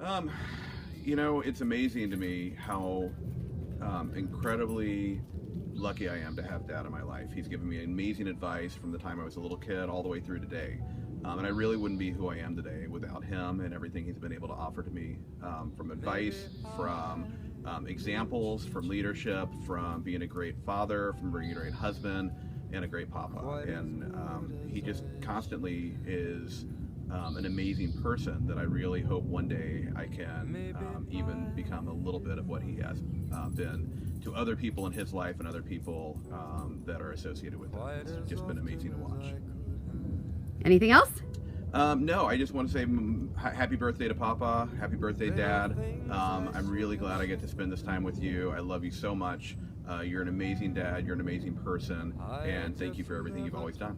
Um, it's amazing to me how incredibly lucky I am to have Dad in my life. He's given me amazing advice from the time I was a little kid all the way through today. And I really wouldn't be who I am today without him and everything he's been able to offer to me, from advice, from examples, from leadership, from being a great father, from being a great husband, and a great papa. And he just constantly is an amazing person that I really hope one day I can even become a little bit of what he has been to other people in his life and other people that are associated with him. It's just been amazing to watch. Anything else? No, I just want to say happy birthday to Papa. Happy birthday, Dad. I'm really glad I get to spend this time with you. I love you so much. You're an amazing dad. You're an amazing person. And thank you for everything you've always done.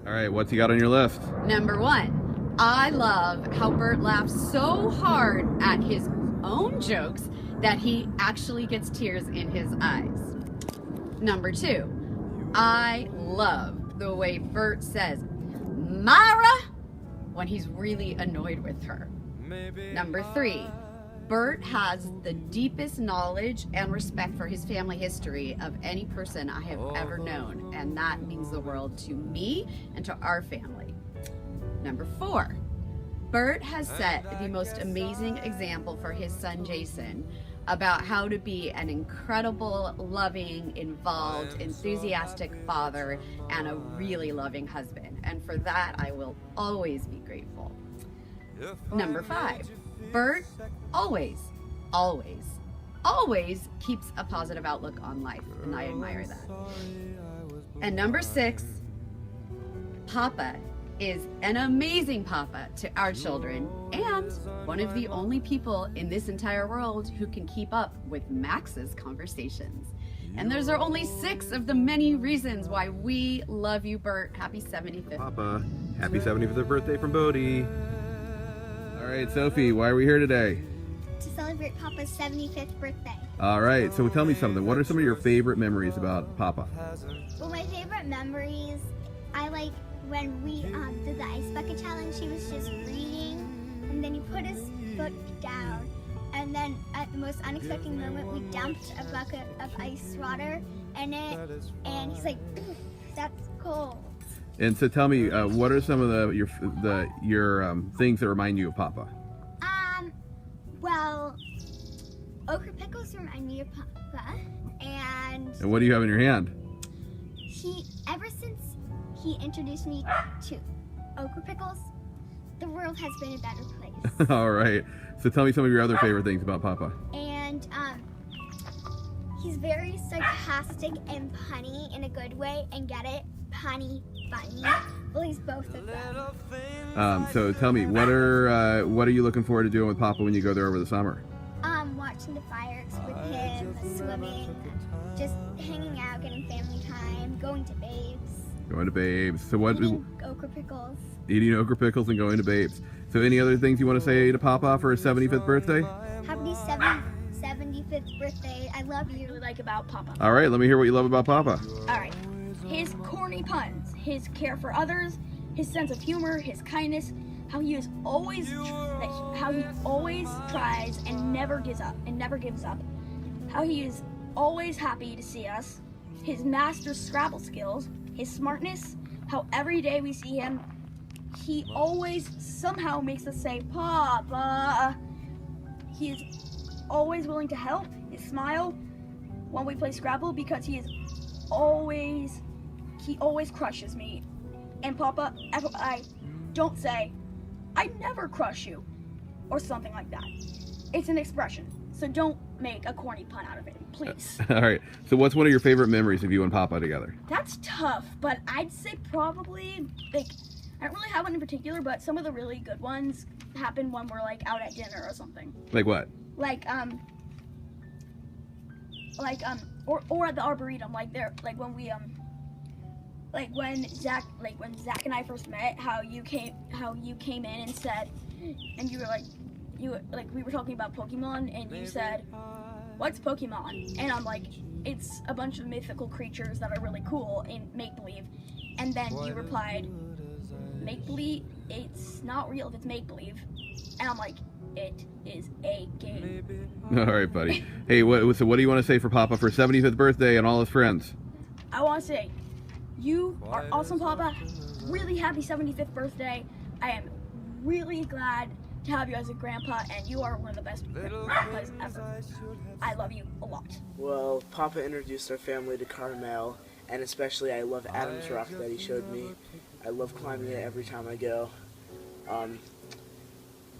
All right, what's he got on your list? Number 1, I love how Bert laughs so hard at his own jokes that he actually gets tears in his eyes. Number 2, I love the way Bert says, Myra, when he's really annoyed with her. Number 3, Bert has the deepest knowledge and respect for his family history of any person I have ever known, and that means the world to me and to our family. Number 4, Bert has set the most amazing example for his son Jason about how to be an incredible, loving, involved, enthusiastic father and a really loving husband. And for that, I will always be grateful. Number 5, Bert always keeps a positive outlook on life, and I admire that. And number 6, Papa is an amazing papa to our children and one of the only people in this entire world who can keep up with Max's conversations. And those are only 6 of the many reasons why we love you, Bert. Happy 75th. Papa, happy 75th birthday from Bodie. All right, Sophie, why are we here today? To celebrate Papa's 75th birthday. All right, so tell me something. What are some of your favorite memories about Papa? Well, my favorite memories, I like when we did the ice bucket challenge. He was just reading, and then he put his foot down, and then at the most unexpected moment, we dumped a bucket of ice water in it, and he's like, "That's cold." And so tell me, what are some of your things that remind you of Papa? Well, okra pickles remind me of Papa, and what do you have in your hand? Ever since he introduced me to okra pickles, the world has been a better place. All right. So tell me some of your other favorite things about Papa. And he's very sarcastic and punny in a good way, and get it? Punny, funny. Well, he's both of them. So tell me, what are you looking forward to doing with Papa when you go there over the summer? Watching the fireworks with him, swimming, just hanging out, getting family time, going to Babes. Going to Babes. So what? Eating okra pickles. Eating okra pickles and going to Babes. So any other things you want to say to Papa for his 75th birthday? Happy 75th birthday. I love you. Really like about Papa. All right, let me hear what you love about Papa. All right. His corny puns, his care for others, his sense of humor, his kindness, how he always tries and never gives up, how he is always happy to see us, his master Scrabble skills, his smartness, how every day we see him, he always somehow makes us say, Papa. He is always willing to help, his smile when we play Scrabble, because he always crushes me. And Papa, I don't say, I never crush you, or something like that. It's an expression, so don't make a corny pun out of it, please. All right, so what's one of your favorite memories of you and Papa together? That's tough, but I'd say probably, I don't really have one in particular, but some of the really good ones happen when we're out at dinner or something. Like what? Or at the Arboretum, when Zach and I first met, how you came in and said, and we were talking about Pokemon, and you said, what's Pokemon? And I'm like, it's a bunch of mythical creatures that are really cool in make-believe. And then you replied, make-believe, it's not real if it's make-believe. And I'm like, It is a game. All right, buddy. Hey, so what do you want to say for Papa for 75th birthday and all his friends? I want to say, you are awesome, Papa. Really happy 75th birthday. I am really glad to have you as a grandpa, and you are one of the best grandpas ever. I love you a lot. Well, Papa introduced our family to Carmel, and especially I love Adam's Rock that he showed me. I love climbing it every time I go.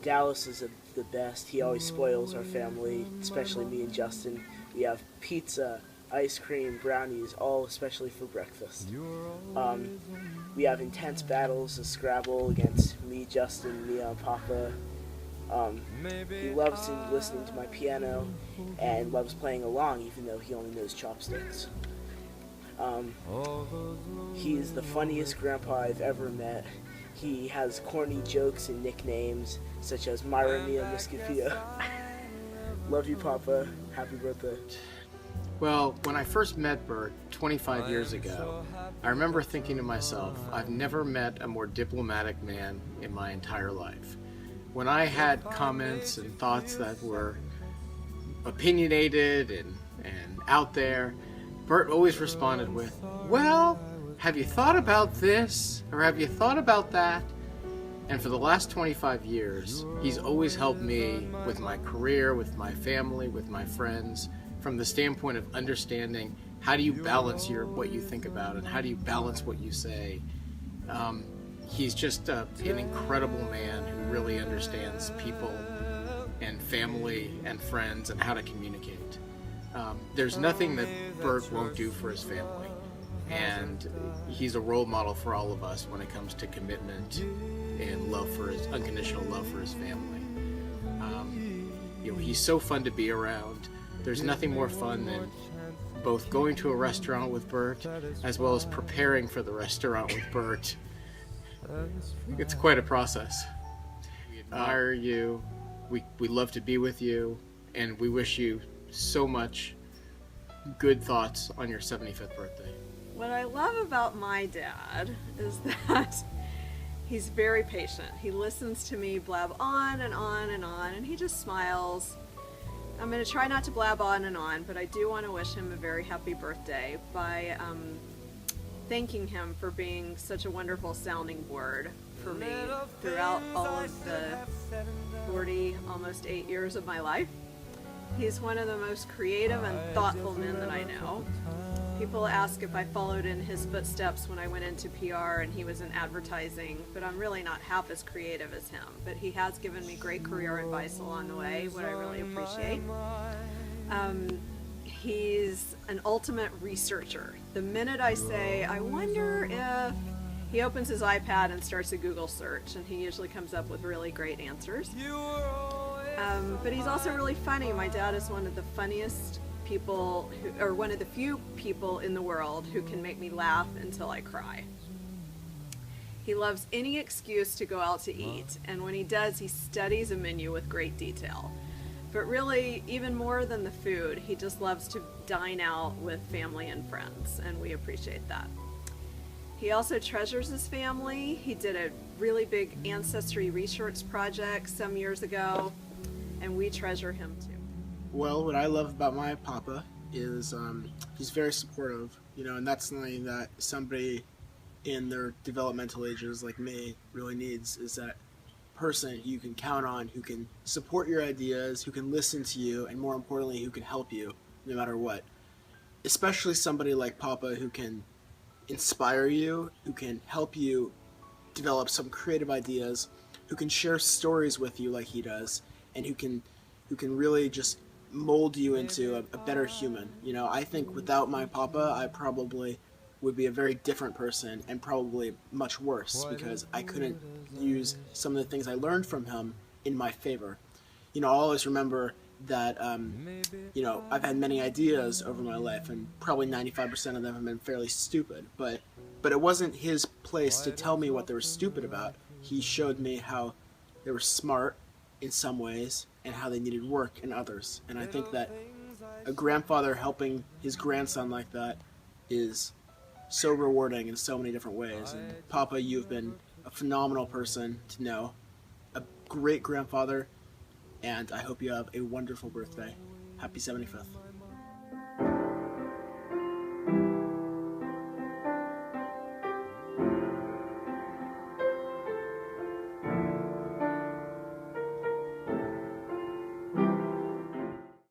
Dallas is the best. He always spoils our family, especially me and Justin. We have pizza, ice cream, brownies, all especially for breakfast. We have intense battles of Scrabble against me, Justin, Mia, and Papa. He loves listening to my piano and loves playing along even though he only knows chopsticks. He's the funniest grandpa I've ever met. He has corny jokes and nicknames such as Myra Mia Muscafia. Love you, Papa. Happy birthday. Well, when I first met Bert 25 years ago, I remember thinking to myself, I've never met a more diplomatic man in my entire life. When I had comments and thoughts that were opinionated and out there, Bert always responded with, well, have you thought about this? Or have you thought about that? And for the last 25 years, he's always helped me with my career, with my family, with my friends, from the standpoint of understanding how do you balance what you think about and how do you balance what you say. He's just an incredible man who really understands people and family and friends and how to communicate. There's nothing that Bert won't do for his family, and he's a role model for all of us when it comes to commitment and unconditional love for his family. He's so fun to be around. There's nothing more fun than both going to a restaurant with Bert as well as preparing for the restaurant with Bert. It's quite a process. We admire you, we love to be with you, and we wish you so much good thoughts on your 75th birthday. What I love about my dad is that he's very patient. He listens to me blab on and on and on, and he just smiles. I'm going to try not to blab on and on, but I do want to wish him a very happy birthday by thanking him for being such a wonderful sounding board for me throughout all of the 40, almost 8 years of my life. He's one of the most creative and thoughtful men that I know. People ask if I followed in his footsteps when I went into PR and he was in advertising, but I'm really not half as creative as him. But he has given me great career advice along the way, what I really appreciate. He's an ultimate researcher. The minute I say, I wonder if, he opens his iPad and starts a Google search, and he usually comes up with really great answers. But he's also really funny. My dad is one of the funniest people, or one of the few people in the world who can make me laugh until I cry. He loves any excuse to go out to eat, and when he does, he studies a menu with great detail. But really, even more than the food, he just loves to dine out with family and friends, and we appreciate that. He also treasures his family. He did a really big ancestry research project some years ago, and we treasure him too. Well, what I love about my papa is he's very supportive, and that's something that somebody in their developmental ages like me really needs, is that person you can count on, who can support your ideas, who can listen to you, and more importantly, who can help you no matter what. Especially somebody like Papa who can inspire you, who can help you develop some creative ideas, who can share stories with you like he does, and who can really just mold you into a better human. I think without my Papa, I probably would be a very different person, and probably much worse, because I couldn't use some of the things I learned from him in my favor. I'll always remember that, I've had many ideas over my life, and probably 95% of them have been fairly stupid, but it wasn't his place to tell me what they were stupid about. He showed me how they were smart in some ways, and how they needed work in others. And I think that a grandfather helping his grandson like that is so rewarding in so many different ways. And Papa, you've been a phenomenal person to know, a great grandfather, and I hope you have a wonderful birthday. Happy 75th.